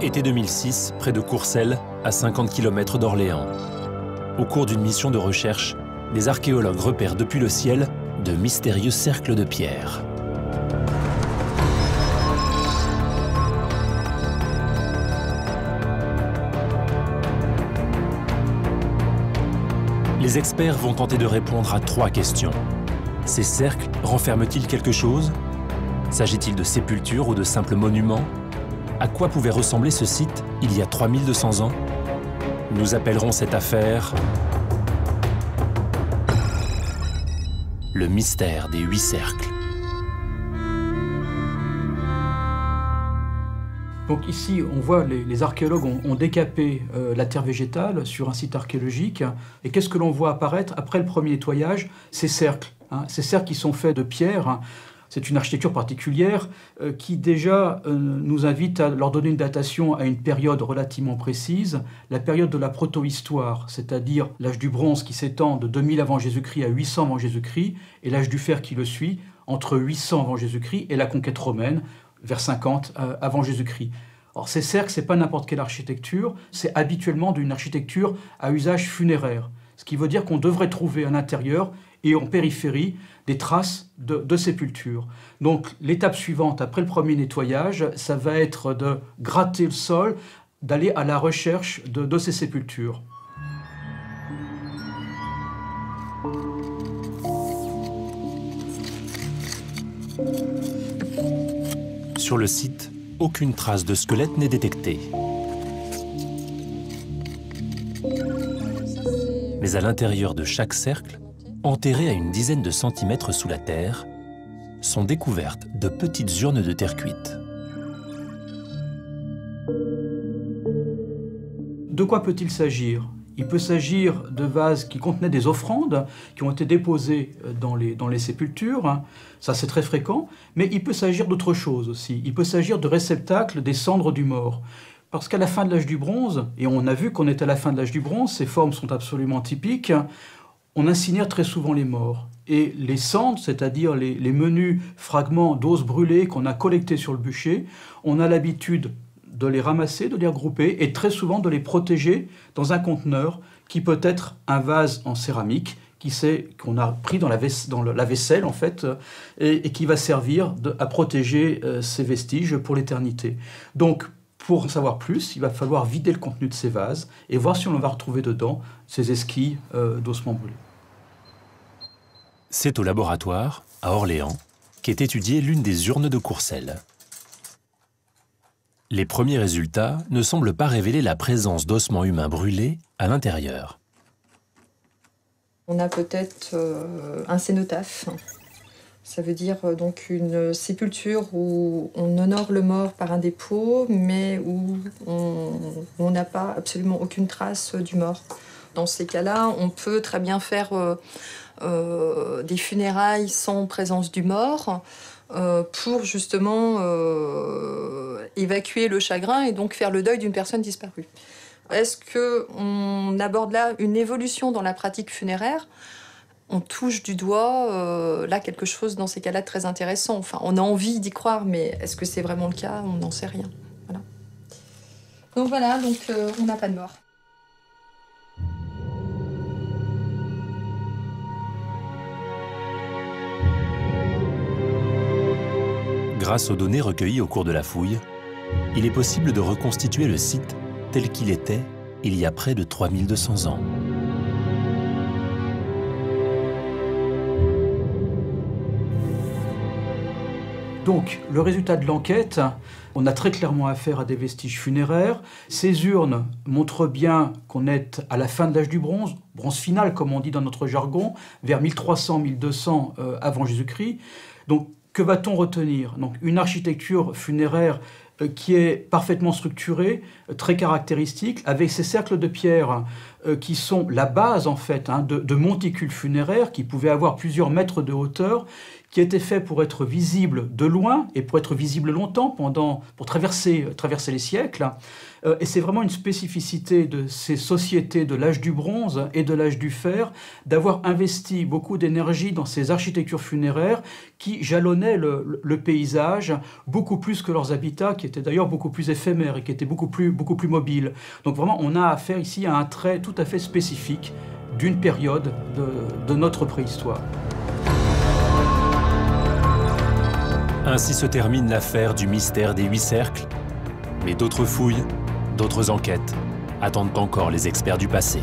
Été 2006, près de Courcelles, à 50 km d'Orléans. Au cours d'une mission de recherche, des archéologues repèrent depuis le ciel de mystérieux cercles de pierre. Les experts vont tenter de répondre à 3 questions. Ces cercles renferment-ils quelque chose? S'agit-il de sépultures ou de simples monuments? À quoi pouvait ressembler ce site il y a 3200 ans? Nous appellerons cette affaire le mystère des 8 cercles. Donc ici, on voit les archéologues ont décapé la terre végétale sur un site archéologique. Et qu'est-ce que l'on voit apparaître après le premier nettoyage? Ces cercles. Ces cercles qui sont faits de pierre. C'est une architecture particulière qui déjà nous invite à leur donner une datation à une période relativement précise, la période de la protohistoire, c'est-à-dire l'âge du bronze qui s'étend de 2000 avant Jésus-Christ à 800 avant Jésus-Christ, et l'âge du fer qui le suit, entre 800 avant Jésus-Christ et la conquête romaine, vers 50 avant Jésus-Christ. Or, ces cercles, ce n'est pas n'importe quelle architecture, c'est habituellement d'une architecture à usage funéraire, ce qui veut dire qu'on devrait trouver à l'intérieur et en périphérie des traces de sépultures. Donc l'étape suivante, après le premier nettoyage, ça va être de gratter le sol, d'aller à la recherche de ces sépultures. Sur le site, aucune trace de squelette n'est détectée. Mais à l'intérieur de chaque cercle, enterrées à une dizaine de centimètres sous la terre, sont découvertes de petites urnes de terre cuite. De quoi peut-il s'agir? Il peut s'agir de vases qui contenaient des offrandes, qui ont été déposées dans les sépultures, ça c'est très fréquent, mais il peut s'agir d'autre chose aussi. Il peut s'agir de réceptacles des cendres du mort. Parce qu'à la fin de l'âge du bronze, et on a vu qu'on est à la fin de l'âge du bronze, ces formes sont absolument typiques, on incinère très souvent les morts. Et les cendres, c'est-à-dire les menus fragments d'os brûlés qu'on a collectés sur le bûcher, on a l'habitude de les ramasser, de les regrouper et très souvent de les protéger dans un conteneur qui peut être un vase en céramique qu'on a pris dans la vaisselle en fait, et qui va servir à protéger ces vestiges pour l'éternité. Donc, pour en savoir plus, il va falloir vider le contenu de ces vases et voir si on va retrouver dedans ces esquilles d'ossements brûlés. C'est au laboratoire, à Orléans, qu'est étudiée l'une des urnes de Courcelles. Les premiers résultats ne semblent pas révéler la présence d'ossements humains brûlés à l'intérieur. On a peut-être un cénotaphe. Ça veut dire donc une sépulture où on honore le mort par un dépôt, mais où on n'a pas absolument aucune trace du mort. Dans ces cas-là, on peut très bien faire des funérailles sans présence du mort pour justement évacuer le chagrin et donc faire le deuil d'une personne disparue. Est-ce qu'on aborde là une évolution dans la pratique funéraire ? On touche du doigt là quelque chose dans ces cas-là de très intéressant. Enfin, on a envie d'y croire, mais est-ce que c'est vraiment le cas? On n'en sait rien. Voilà, donc on n'a pas de mort. Grâce aux données recueillies au cours de la fouille, il est possible de reconstituer le site tel qu'il était il y a près de 3200 ans. Donc, le résultat de l'enquête, on a très clairement affaire à des vestiges funéraires. Ces urnes montrent bien qu'on est à la fin de l'âge du bronze, bronze final comme on dit dans notre jargon, vers 1300-1200 avant Jésus-Christ. Donc, que va-t-on retenir? Donc, une architecture funéraire qui est parfaitement structurée, très caractéristique, avec ces cercles de pierre qui sont la base en fait de monticules funéraires qui pouvaient avoir plusieurs mètres de hauteur, qui a été fait pour être visible de loin et pour être visible longtemps, pour traverser les siècles. Et c'est vraiment une spécificité de ces sociétés de l'âge du bronze et de l'âge du fer d'avoir investi beaucoup d'énergie dans ces architectures funéraires qui jalonnaient le paysage beaucoup plus que leurs habitats, qui étaient d'ailleurs beaucoup plus éphémères et qui étaient beaucoup plus mobiles. Donc vraiment, on a affaire ici à un trait tout à fait spécifique d'une période de notre préhistoire. Ainsi se termine l'affaire du mystère des 8 cercles. Mais d'autres fouilles, d'autres enquêtes attendent encore les experts du passé.